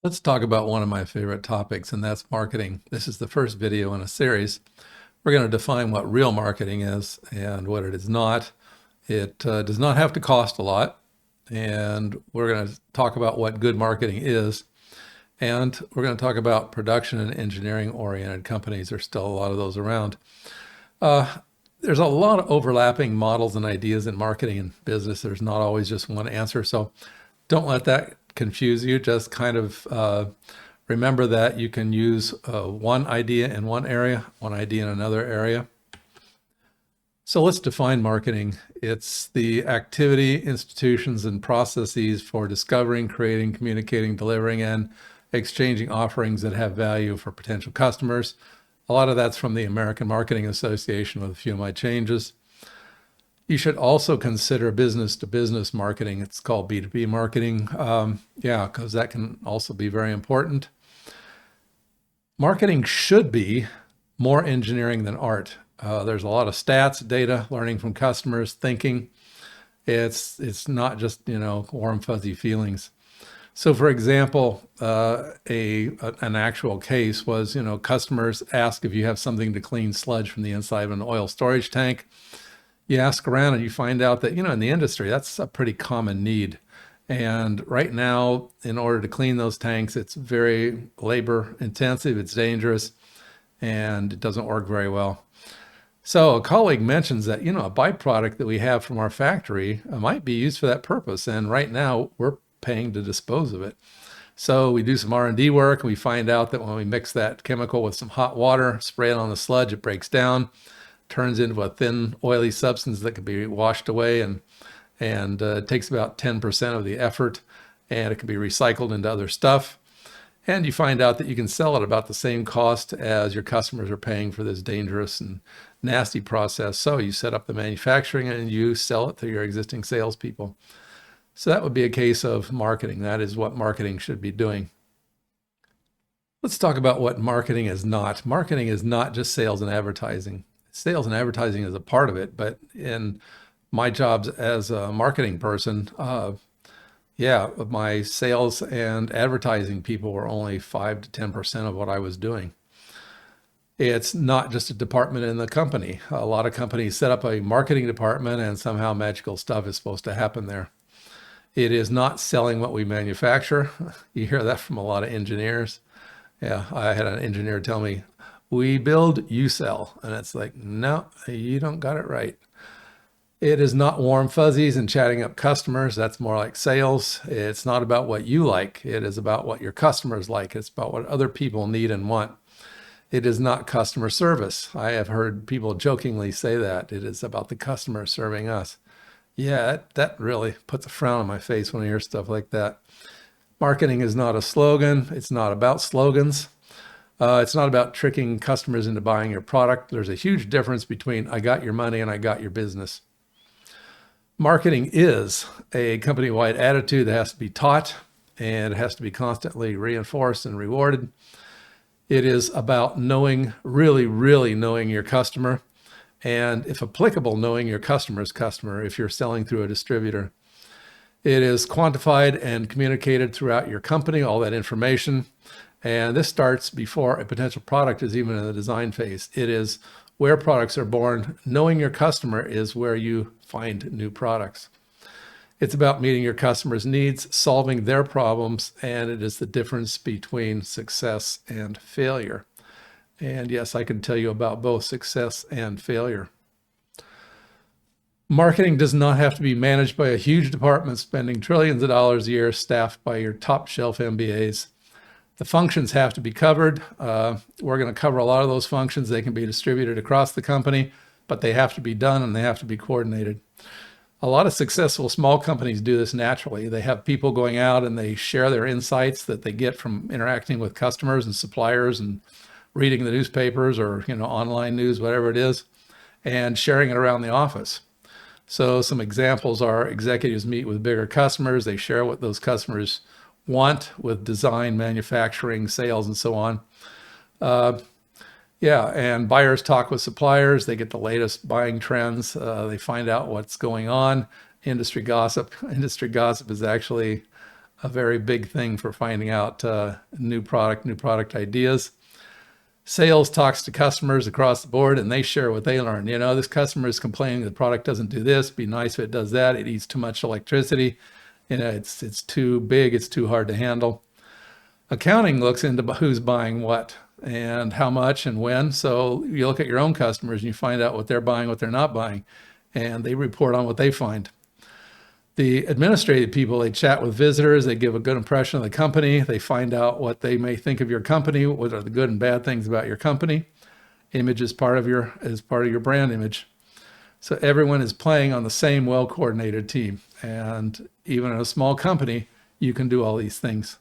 Let's talk about one of my favorite topics, and that's marketing. This is the first video in a series. We're going to define what real marketing is and what it is not. It does not have to cost a lot, and we're going to talk about what good marketing is. And we're going to talk about production and engineering oriented companies. There's still a lot of those around. There's a lot of overlapping models and ideas in marketing and business. There's not always just one answer. So don't let that confuse you. Just kind of remember that you can use one idea in one area, one idea in another area. So let's define marketing. It's the activity, institutions, and processes for discovering, creating, communicating, delivering, and exchanging offerings that have value for potential customers. A lot of that's from the American Marketing Association with a few of my changes. You should also consider business-to-business marketing. It's called B2B marketing. Because that can also be very important. Marketing should be more engineering than art. There's a lot of stats, data, learning from customers, thinking. It's not just, warm, fuzzy feelings. So for example, an actual case was, customers ask if you have something to clean sludge from the inside of an oil storage tank. You ask around and you find out that, in the industry, that's a pretty common need. And right now, in order to clean those tanks, it's very labor intensive, it's dangerous, and it doesn't work very well. So a colleague mentions that, a byproduct that we have from our factory might be used for that purpose. And right now we're paying to dispose of it. So we do some R&D work. And we find out that when we mix that chemical with some hot water, spray it on the sludge, it breaks down, turns into a thin, oily substance that can be washed away, and it takes about 10% of the effort, and it can be recycled into other stuff. And you find out that you can sell it about the same cost as your customers are paying for this dangerous and nasty process. So you set up the manufacturing and you sell it to your existing salespeople. So that would be a case of marketing. That is what marketing should be doing. Let's talk about what marketing is not. Marketing is not just sales and advertising. Sales and advertising is a part of it, but in my jobs as a marketing person, my sales and advertising people were only 5 to 10% of what I was doing. It's not just a department in the company. A lot of companies set up a marketing department and somehow magical stuff is supposed to happen there. It is not selling what we manufacture. You hear that from a lot of engineers. Yeah, I had an engineer tell me, "We build, you sell." And it's like, no, you don't got it right. It is not warm fuzzies and chatting up customers. That's more like sales. It's not about what you like. It is about what your customers like. It's about what other people need and want. It is not customer service. I have heard people jokingly say that. It is about the customer serving us. Yeah, that really puts a frown on my face when I hear stuff like that. Marketing is not a slogan. It's not about slogans. It's not about tricking customers into buying your product. There's a huge difference between I got your money and I got your business. Marketing is a company-wide attitude that has to be taught, and it has to be constantly reinforced and rewarded. It is about knowing, really, really knowing your customer, and if applicable, knowing your customer's customer if you're selling through a distributor. It is quantified and communicated throughout your company, all that information. And this starts before a potential product is even in the design phase. It is where products are born. Knowing your customer is where you find new products. It's about meeting your customers' needs, solving their problems, and it is the difference between success and failure. And yes, I can tell you about both success and failure. Marketing does not have to be managed by a huge department spending trillions of dollars a year, staffed by your top shelf MBAs. The functions have to be covered. We're going to cover a lot of those functions. They can be distributed across the company, but they have to be done and they have to be coordinated. A lot of successful small companies do this naturally. They have people going out and they share their insights that they get from interacting with customers and suppliers and reading the newspapers or online news, whatever it is, and sharing it around the office. So some examples are executives meet with bigger customers. They share what those customers want with design, manufacturing, sales, and so on. And buyers talk with suppliers. They get the latest buying trends. They find out what's going on. Industry gossip. Industry gossip is actually a very big thing for finding out new product ideas. Sales talks to customers across the board and they share what they learn. This customer is complaining the product doesn't do this. Be nice if it does that. It eats too much electricity. It's too big. It's too hard to handle. Accounting looks into who's buying what and how much and when. So you look at your own customers and you find out what they're buying, what they're not buying, and they report on what they find. The administrative people, they chat with visitors, they give a good impression of the company, they find out what they may think of your company, what are the good and bad things about your company. Image is part of your brand image. So everyone is playing on the same well-coordinated team. And even in a small company, you can do all these things.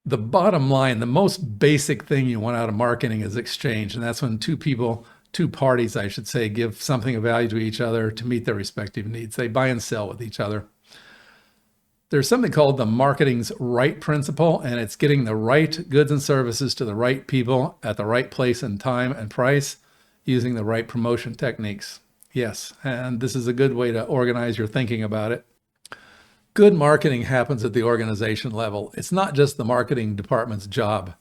The bottom line, the most basic thing you want out of marketing is exchange. And that's when two parties, I should say, give something of value to each other to meet their respective needs. They buy and sell with each other. There's something called the marketing's right principle, and it's getting the right goods and services to the right people at the right place and time and price using the right promotion techniques. Yes, and this is a good way to organize your thinking about it. Good marketing happens at the organization level. It's not just the marketing department's job.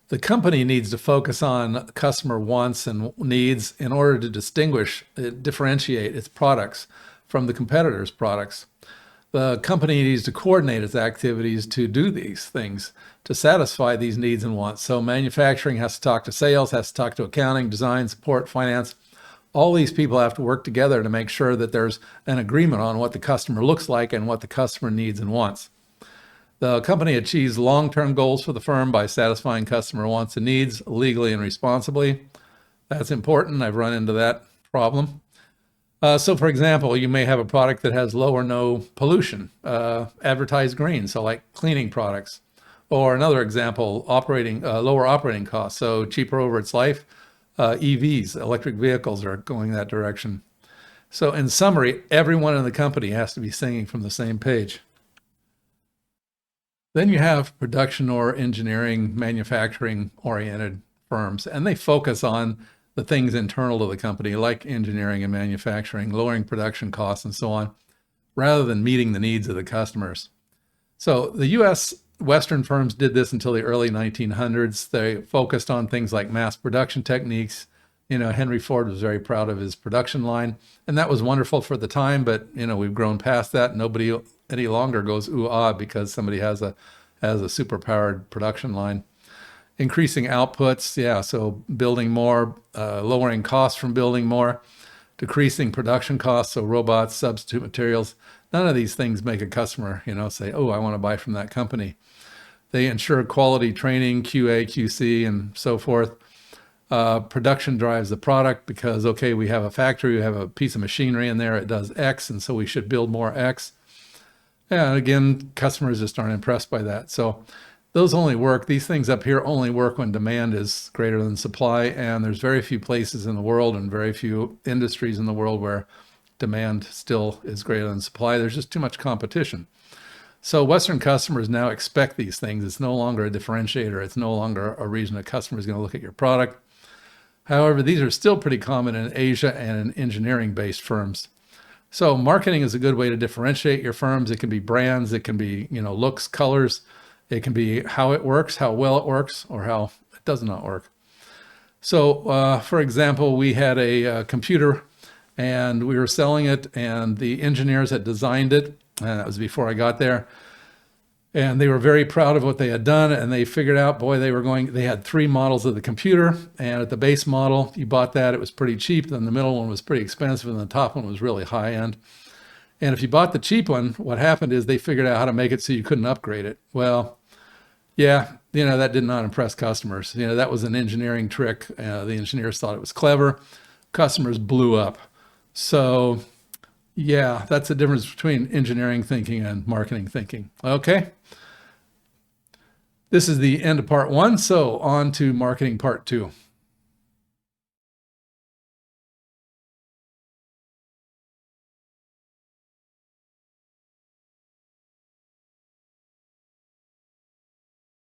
The company needs to focus on customer wants and needs in order to differentiate its products from the competitors' products. The company needs to coordinate its activities to do these things, to satisfy these needs and wants. So manufacturing has to talk to sales, has to talk to accounting, design, support, finance. All these people have to work together to make sure that there's an agreement on what the customer looks like and what the customer needs and wants. The company achieves long-term goals for the firm by satisfying customer wants and needs legally and responsibly. That's important. I've run into that problem. So for example, you may have a product that has low or no pollution, advertised green, so like cleaning products. Or another example, lower operating costs, so cheaper over its life. EVs, electric vehicles, are going that direction. So in summary, everyone in the company has to be singing from the same page. Then you have production or engineering, manufacturing oriented firms, and they focus on the things internal to the company, like engineering and manufacturing, lowering production costs and so on, rather than meeting the needs of the customers. So the US Western firms did this until the early 1900s. They focused on things like mass production techniques. Henry Ford was very proud of his production line, and that was wonderful for the time, but we've grown past that. Nobody any longer goes ooh-ah because somebody has a super-powered production line. Increasing outputs, so building more, lowering costs from building more, decreasing production costs, so robots, substitute materials. None of these things make a customer, say, oh, I want to buy from that company. They ensure quality training, QA, QC, and so forth. Production drives the product because, okay, we have a factory, we have a piece of machinery in there, it does X, and so we should build more X. And again, customers just aren't impressed by that. So those only work, these things up here only work when demand is greater than supply, and there's very few places in the world and very few industries in the world where demand still is greater than supply. There's just too much competition. So Western customers now expect these things. It's no longer a differentiator. It's no longer a reason a customer is going to look at your product. However, these are still pretty common in Asia and in engineering-based firms. So marketing is a good way to differentiate your firms. It can be brands, it can be looks, colors, it can be how it works, how well it works, or how it does not work. So for example, we had a computer and we were selling it, and the engineers had designed it, and that was before I got there. And they were very proud of what they had done, and they figured out, boy, they had 3 models of the computer, and at the base model, you bought that, it was pretty cheap, then the middle one was pretty expensive, and the top one was really high end. And if you bought the cheap one, what happened is they figured out how to make it so you couldn't upgrade it. Well, yeah, that did not impress customers. That was an engineering trick. The engineers thought it was clever. Customers blew up. So yeah, that's the difference between engineering thinking and marketing thinking. Okay. This is the end of part 1, so on to marketing part 2.